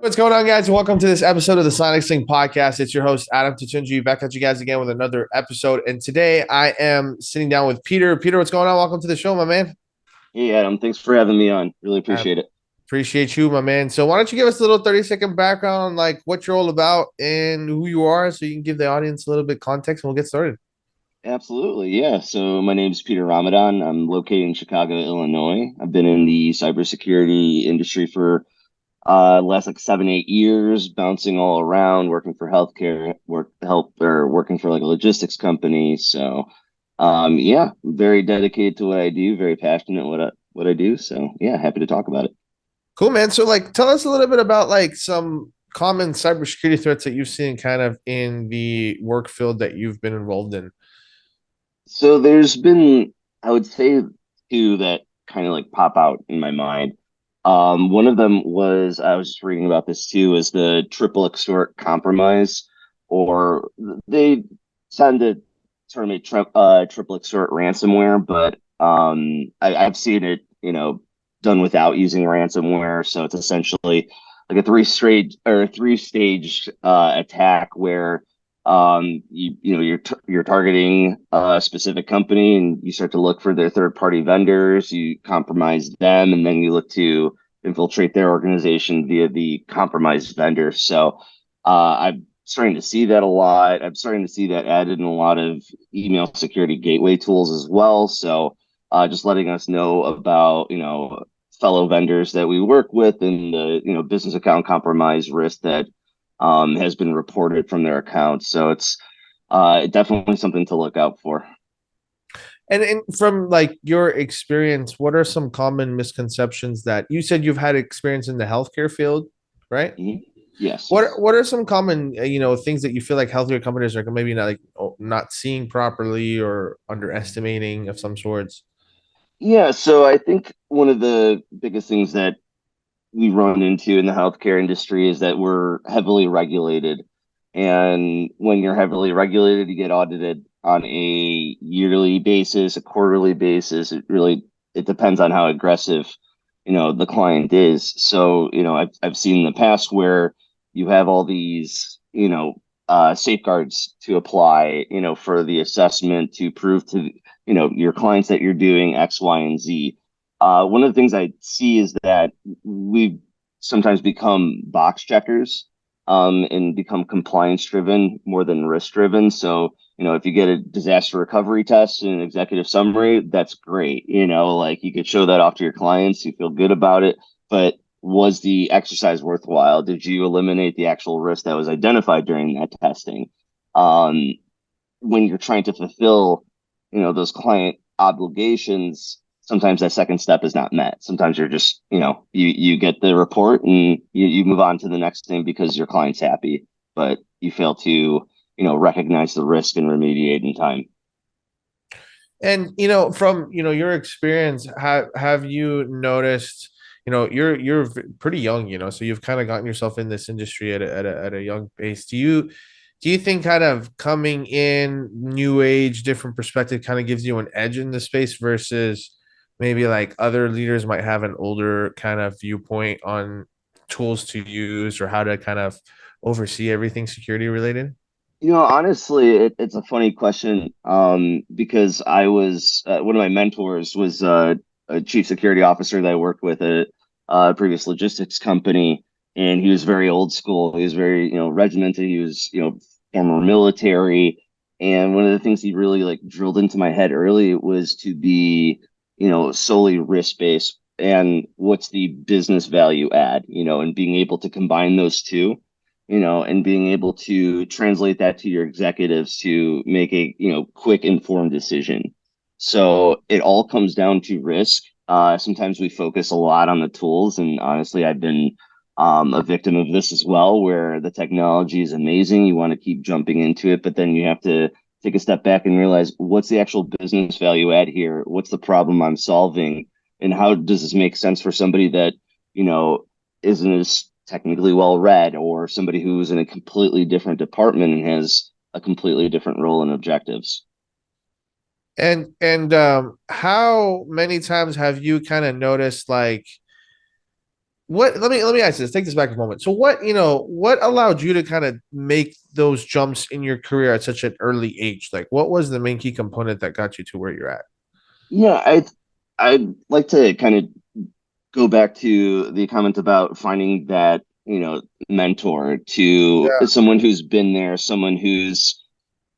What's going on, guys? Welcome to this episode of the Sonic Sling podcast. It's your host, Adam Tutunji, back at you guys again with another episode. And today I am sitting down with Peter. Peter, what's going on? Welcome to the show, my man. Hey Adam, thanks for having me on. Really I appreciate it. appreciate you, my man. So why don't you give us a little 30-second background on like what you're all about and who you are so you can give the audience a little bit context and we'll get started. Absolutely, yeah. So my name's Peter Ramadan. I'm located in Chicago, Illinois. I've been in the cybersecurity industry for last like 7, 8 years, bouncing all around, working for healthcare, working for like a logistics company. So yeah, very dedicated to what I do, very passionate what I do. So yeah, happy to talk about it. Cool, man. So like tell us a little bit about like some common cybersecurity threats that you've seen kind of in the work field that you've been involved in. So there's been, I would say, two that kind of like pop out in my mind. One of them was I was just reading about this too, is the triple extort compromise, or they tend to term it triple extort ransomware, but I've seen it, done without using ransomware. So it's essentially like a three stage attack where you're targeting a specific company and you start to look for their third party vendors, you compromise them, and then you look to infiltrate their organization via the compromised vendor. So I'm starting to see that a lot. I'm starting to see that added in a lot of email security gateway tools as well. So just letting us know about fellow vendors that we work with and the business account compromise risk that has been reported from their accounts. So it's definitely something to look out for. And from like your experience, what are some common misconceptions that you said you've had experience in the healthcare field, right? Mhm. Yes. What are some common things that you feel like healthcare companies are maybe not like not seeing properly or underestimating of some sorts? Yeah. So I think one of the biggest things that we run into in the healthcare industry is that we're heavily regulated. And when you're heavily regulated, you get audited on a yearly basis, a quarterly basis. It depends on how aggressive, the client is. So, I've seen in the past where you have all these, safeguards to apply, for the assessment to prove to, your clients that you're doing X, Y, and Z. One of the things I see is that we've sometimes become box checkers, and become compliance driven more than risk driven. So, if you get a disaster recovery test and an executive summary, that's great. Like you could show that off to your clients, you feel good about it. But was the exercise worthwhile? Did you eliminate the actual risk that was identified during that testing? Um, when you're trying to fulfill, those client obligations, sometimes that second step is not met. Sometimes you're just, you get the report and you move on to the next thing because your client's happy, but you fail to, recognize the risk and remediate in time. And from your experience, have you noticed? You're pretty young, so you've kind of gotten yourself in this industry at a young pace. Do you think kind of coming in new age, different perspective, kind of gives you an edge in the space versus maybe like other leaders might have an older kind of viewpoint on tools to use or how to kind of oversee everything security related? Honestly, it's a funny question, because I was one of my mentors was a chief security officer that I worked with at a previous logistics company, and he was very old school. He was very, regimented. He was, former military, and one of the things he really like drilled into my head early was to be, solely risk based and what's the business value add, and being able to combine those two, and being able to translate that to your executives to make a, quick, informed decision. So it all comes down to risk. Sometimes we focus a lot on the tools, and honestly, I've been a victim of this as well, where the technology is amazing. You want to keep jumping into it, but then you have to take a step back and realize what's the actual business value add here? What's the problem I'm solving? And how does this make sense for somebody that, you know, isn't as technically well read, or somebody who's in a completely different department and has a completely different role and objectives? And how many times have you kind of noticed like let me ask this. Take this back a moment. So what allowed you to kind of make those jumps in your career at such an early age? Like what was the main key component that got you to where you're at? Yeah, I'd like to kind of go back to the comment about finding that, mentor, to Yeah. someone who's been there, someone who's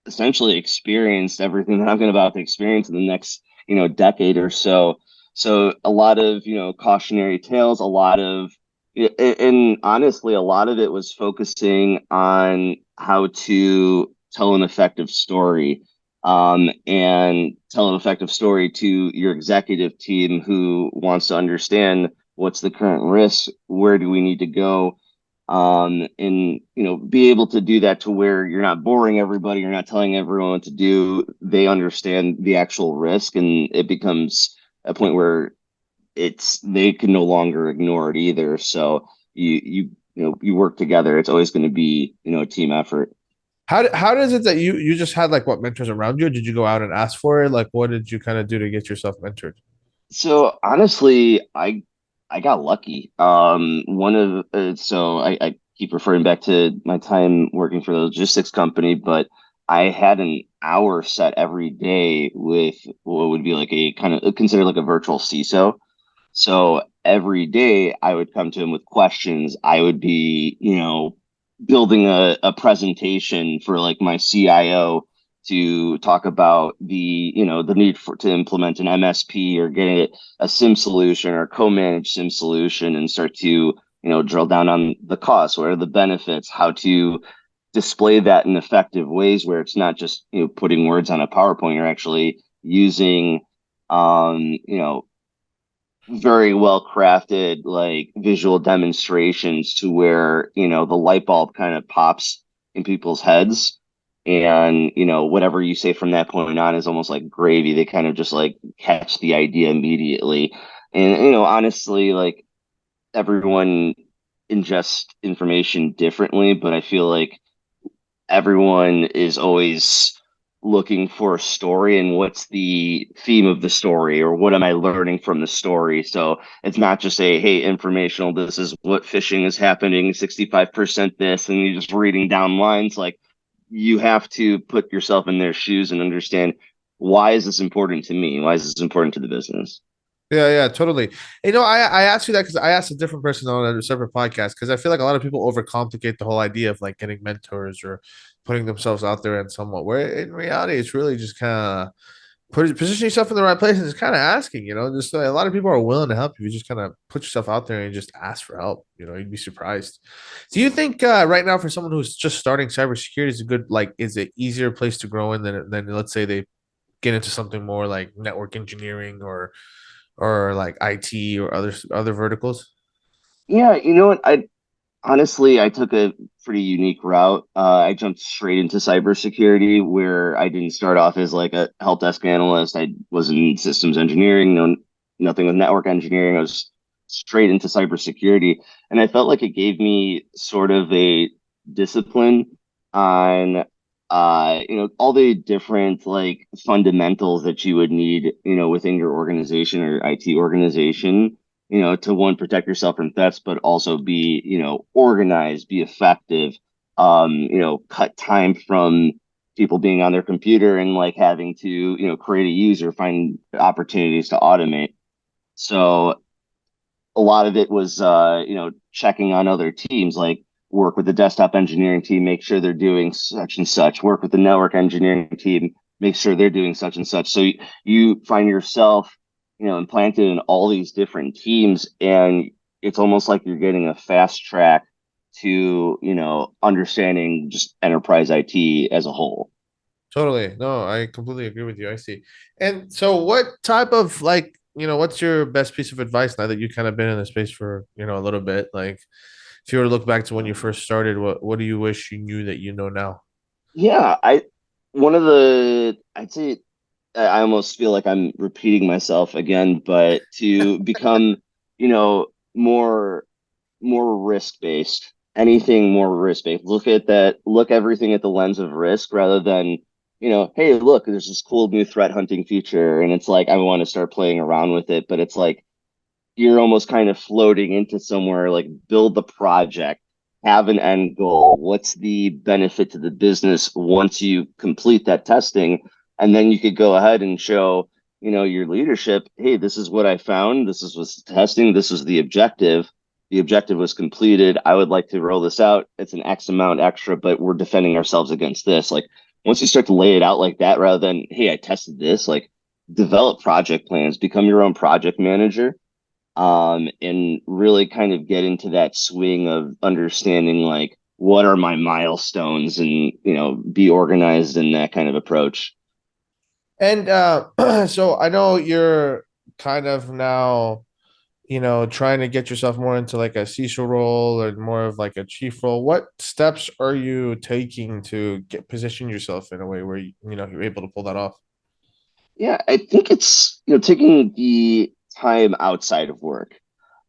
essentially experienced everything that I'm going to about to experience in the next, decade or so. So a lot of, cautionary tales, a lot of, and honestly, a lot of it was focusing on how to tell an effective story, and tell an effective story to your executive team who wants to understand what's the current risk, where do we need to go, and be able to do that to where you're not boring everybody, you're not telling everyone what to do, they understand the actual risk, and it becomes a point where they can no longer ignore it either. So you work together. It's always going to be a team effort. How does it that you just had like what mentors around you? Or did you go out and ask for it? Like what did you kind of do to get yourself mentored? So honestly, I got lucky. One of so I keep referring back to my time working for the logistics company, but I had an hour set every day with what would be like a kind of considered like a virtual CISO. So every day I would come to him with questions. I would be, building a presentation for like my CIO to talk about the need to implement an MSP or getting a SIM solution or co-managed SIM solution, and start to, drill down on the costs, what are the benefits, how to display that in effective ways where it's not just, putting words on a PowerPoint, you're actually using, um, you know, very well crafted like visual demonstrations to where the light bulb kind of pops in people's heads, and whatever you say from that point on is almost like gravy. They kind of just like catch the idea immediately. And honestly, like, everyone ingests information differently, but I feel like everyone is always looking for a story and what's the theme of the story, or what am I learning from the story. So it's not just a, hey, informational, this is what phishing is happening, 65% this, and you're just reading down lines. Like, you have to put yourself in their shoes and understand, why is this important to me? Why is this important to the business? Yeah, yeah, totally. I asked you that because I asked a different person on a separate podcast because I feel like a lot of people overcomplicate the whole idea of like getting mentors or putting themselves out there and somewhat where in reality it's really just kind of position yourself in the right place and just kind of asking, just a lot of people are willing to help you. You just kind of put yourself out there and just ask for help. You'd be surprised. Do you think right now for someone who's just starting cybersecurity is a good like is it easier place to grow in than let's say they get into something more like network engineering or like IT or other verticals? Yeah, what, I took a pretty unique route. I jumped straight into cybersecurity, where I didn't start off as like a help desk analyst. I was in systems engineering, no, nothing with network engineering. I was straight into cybersecurity, and I felt like it gave me sort of a discipline on, all the different like fundamentals that you would need, within your organization or IT organization, to, one, protect yourself from threats, but also be, organized, be effective, cut time from people being on their computer and like having to, create a user, find opportunities to automate. So a lot of it was, checking on other teams, like work with the desktop engineering team, make sure they're doing such and such, work with the network engineering team, make sure they're doing such and such. So you find yourself, implanted in all these different teams, and it's almost like you're getting a fast track to, understanding just enterprise IT as a whole. Totally. No, I completely agree with you. I see. And so what type of like, what's your best piece of advice now that you kind of been in the space for, a little bit? Like if you were to look back to when you first started, what do you wish you knew that you know now? Yeah, one of the, I'd say, I almost feel like I'm repeating myself again, but to become, more risk based, anything more risk based. Look everything at the lens of risk, rather than, hey, look, there's this cool new threat hunting feature, and it's like I want to start playing around with it, but it's like, you're almost kind of floating into somewhere like build the project, have an end goal. What's the benefit to the business once you complete that testing? And then you could go ahead and show, your leadership, hey, this is what I found. This is what's testing. This was the objective. The objective was completed. I would like to roll this out. It's an X amount extra, but we're defending ourselves against this. Like once you start to lay it out like that, rather than, hey, I tested this, like develop project plans, become your own project manager, and really kind of get into that swing of understanding like what are my milestones and be organized in that kind of approach. And so I know you're kind of now, trying to get yourself more into like a CISO role or more of like a chief role. What steps are you taking to position yourself in a way where you're able to pull that off? Yeah, I think it's taking the time outside of work,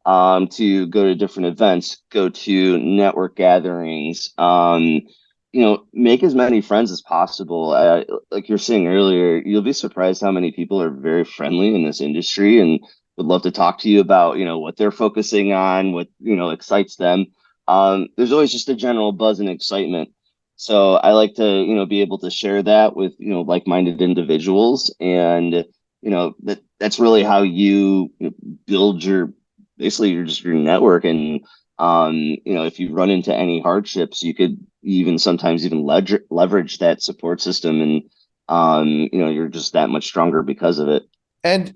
to go to different events, go to network gatherings, make as many friends as possible. Like you're saying earlier, you'll be surprised how many people are very friendly in this industry and would love to talk to you about, what they're focusing on, what, excites them. There's always just a general buzz and excitement. So I like to, be able to share that with, like-minded individuals. And, that's really how you build your basically you're just your network. And if you run into any hardships, you could even sometimes even leverage that support system, and you're just that much stronger because of it. And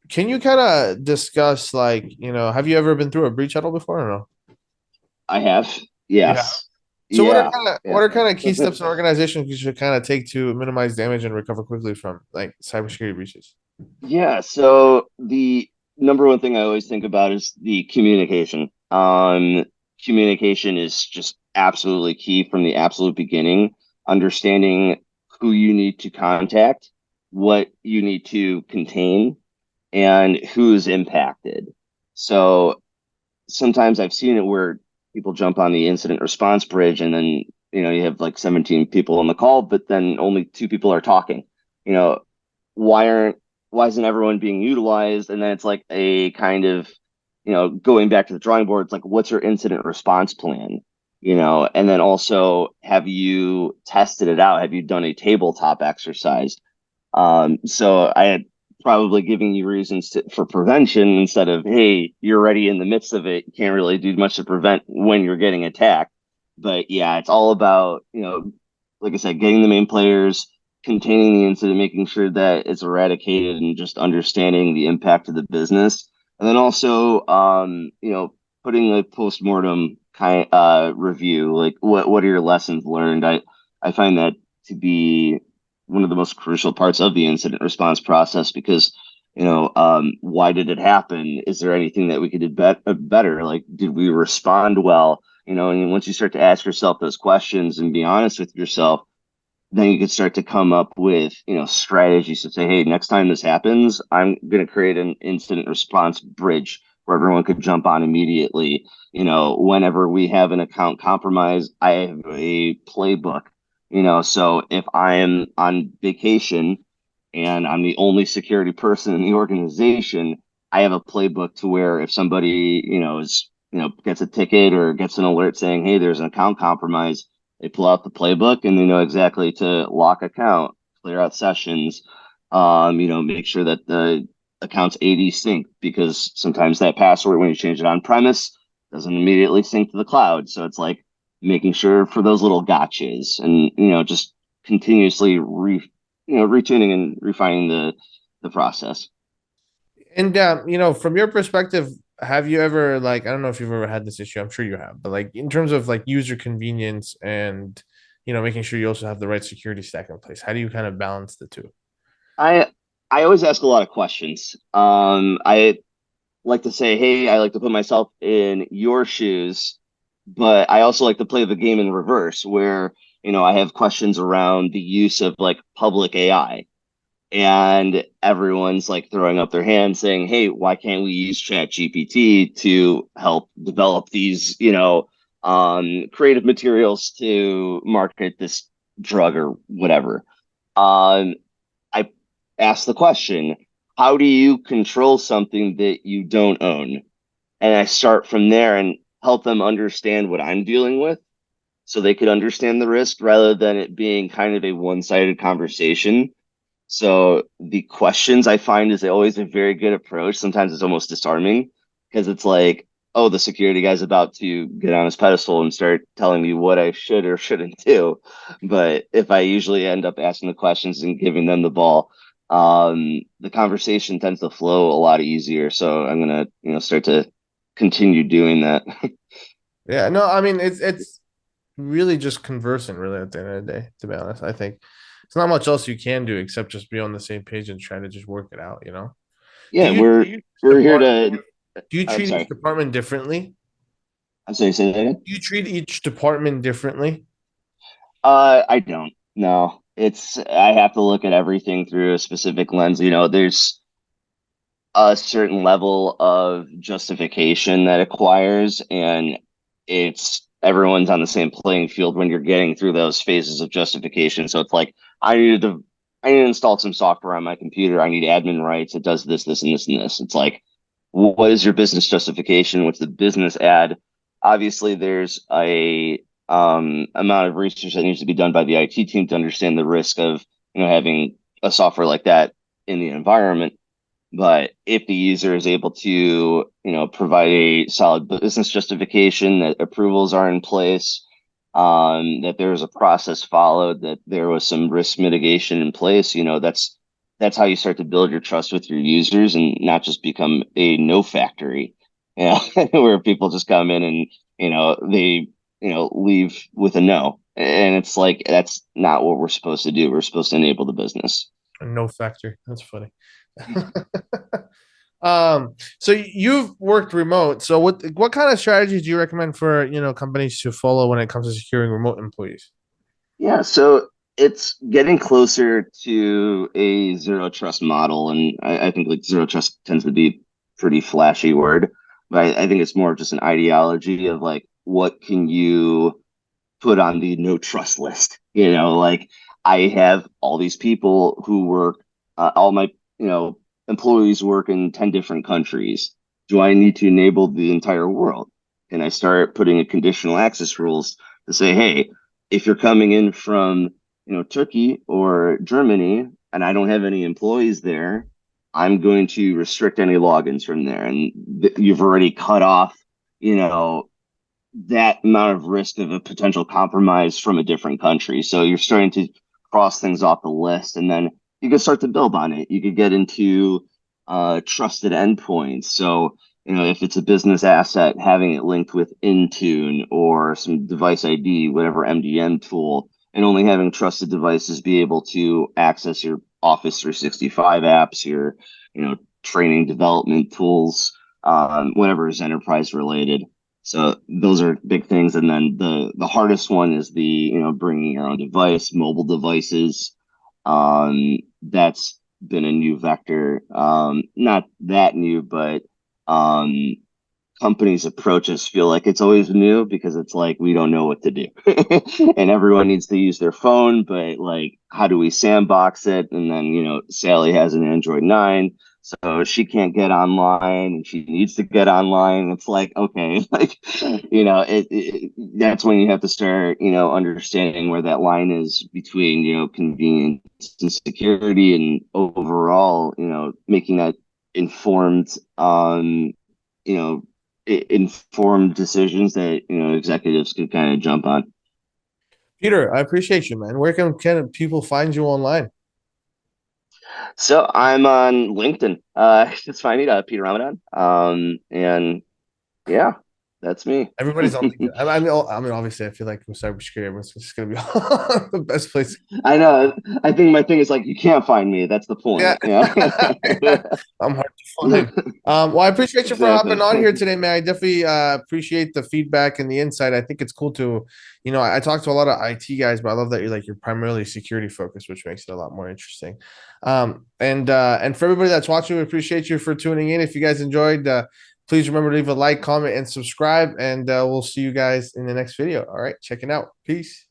can you kind of discuss like, have you ever been through a breach at all before or no? I have. Yeah. Yes. So Yeah. what Yeah. are kind of key steps an organization you should kind of take to minimize damage and recover quickly from like cybersecurity breaches? Yeah, so the number one thing I always think about is the communication. Communication is just absolutely key from the absolute beginning. Understanding who you need to contact, what you need to contain, and who's impacted. So sometimes I've seen it where people jump on the incident response bridge, and then you have like 17 people on the call, but then only two people are talking. You know, why aren't why isn't everyone being utilized? And then it's like a kind of going back to the drawing board. It's like, what's your incident response plan? And then also, have you tested it out? Have you done a tabletop exercise? So I had probably giving you reasons for prevention instead of, hey, you're already in the midst of it. You can't really do much to prevent when you're getting attacked. But yeah, it's all about, like I said, getting the main players, containing the incident, making sure that it's eradicated, and just understanding the impact of the business. And then also, putting a post-mortem kind review, like what are your lessons learned? I find that to be one of the most crucial parts of the incident response process, because why did it happen? Is there anything that we could do better? Like, did we respond well? And once you start to ask yourself those questions and be honest with yourself, then you can start to come up with strategies to say, hey, next time this happens, I'm going to create an incident response bridge where everyone could jump on immediately. Whenever we have an account compromise, I have a playbook. So if I am on vacation and I'm the only security person in the organization, I have a playbook to where if somebody is gets a ticket or gets an alert saying, hey, there's an account compromise, they pull out the playbook and they know exactly to lock account, clear out sessions, make sure that the account's AD sync, because sometimes that password, when you change it on premise, doesn't immediately sync to the cloud. So it's like making sure for those little gotchas, and just continuously retuning and refining the process. And from your perspective, have you ever like I don't know if you've ever had this issue. I'm sure you have, but like in terms of like user convenience and making sure you also have the right security stack in place, how do you kind of balance the two? I I always ask a lot of questions. I like to say, hey, I like to put myself in your shoes, but I also like to play the game in reverse, where I have questions around the use of like public AI, and everyone's like throwing up their hand saying, hey, why can't we use chat gpt to help develop these creative materials to market this drug or whatever. I asked the question, how do you control something that you don't own? And I start from there and help them understand what I'm dealing with so they could understand the risk rather than it being kind of a one-sided conversation. So the questions I find is always a very good approach. Sometimes it's almost disarming because it's like, oh, the security guy's about to get on his pedestal and start telling me what I should or shouldn't do. But if I usually end up asking the questions and giving them the ball, the conversation tends to flow a lot easier. So I'm gonna, start to continue doing that. Yeah, no, I mean it's really just conversing really at the end of the day, to be honest. I think it's not much else you can do except just be on the same page and try to just work it out, you know? Do Yeah, you we're we're here to. do you I'm treat each sorry. department differently? I'm sorry. Say that again. Do you treat each department differently? I don't. No, I have to look at everything through a specific lens. There's a certain level of justification that acquires, and it's everyone's on the same playing field when you're getting through those phases of justification. So it's like I need to install some software on my computer. I need admin rights. It does this, this, and this, and this. It's like, what is your business justification? What's the business ad? Obviously, there's a amount of research that needs to be done by the IT team to understand the risk of having a software like that in the environment. But if the user is able to, provide a solid business justification, that approvals are in place, that there was a process followed, that there was some risk mitigation in place, that's how you start to build your trust with your users and not just become a no factory, where people just come in and, they, leave with a no. And it's like, that's not what we're supposed to do. We're supposed to enable the business. No factor. That's funny. So you've worked remote. So what kind of strategies do you recommend for, companies to follow when it comes to securing remote employees? Yeah, so it's getting closer to a zero trust model, and I think like zero trust tends to be pretty flashy word, but I think it's more of just an ideology of like what can you put on the no trust list? Like I have all these people who work, all my employees work in 10 different countries. Do I need to enable the entire world? Can I start putting a conditional access rules to say, hey, if you're coming in from Turkey or Germany and I don't have any employees there, I'm going to restrict any logins from there. And you've already cut off, you know, that amount of risk of a potential compromise from a different country. So you're starting to cross things off the list, and then you can start to build on it. You could get into trusted endpoints. So if it's a business asset, having it linked with Intune or some device ID, whatever MDM tool, and only having trusted devices be able to access your Office 365 apps, your training development tools, whatever is enterprise related. So those are big things. And then the hardest one is the, bringing your own device, mobile devices. That's been a new vector. Not that new, but companies approach us feel like it's always new because it's like we don't know what to do. And everyone needs to use their phone, but like how do we sandbox it? And then, Sally has an Android 9, so she can't get online and she needs to get online. It's like, okay, like, that's when you have to start, understanding where that line is between, convenience and security and overall, making that informed, you know, informed decisions that executives could kind of jump on. Peter, I appreciate you, man. Where can people find you online? So I'm on LinkedIn. Just find me, Peter Ramadan. And yeah, that's me. Everybody's on LinkedIn. I mean, obviously, I feel like with cybersecurity, everyone's just gonna be the best place. I know. I think my thing is like you can't find me. That's the Yeah, point. Yeah. yeah. I'm hard to find. Well, I appreciate you for hopping Exactly. on here today, man. I definitely appreciate the feedback and the insight. I think it's cool to, I talk to a lot of IT guys, but I love that you're primarily security focused, which makes it a lot more interesting. And for everybody that's watching, we appreciate you for tuning in. If you guys enjoyed, please remember to leave a like, comment, and subscribe. And we'll see you guys in the next video. All right, checking out. Peace.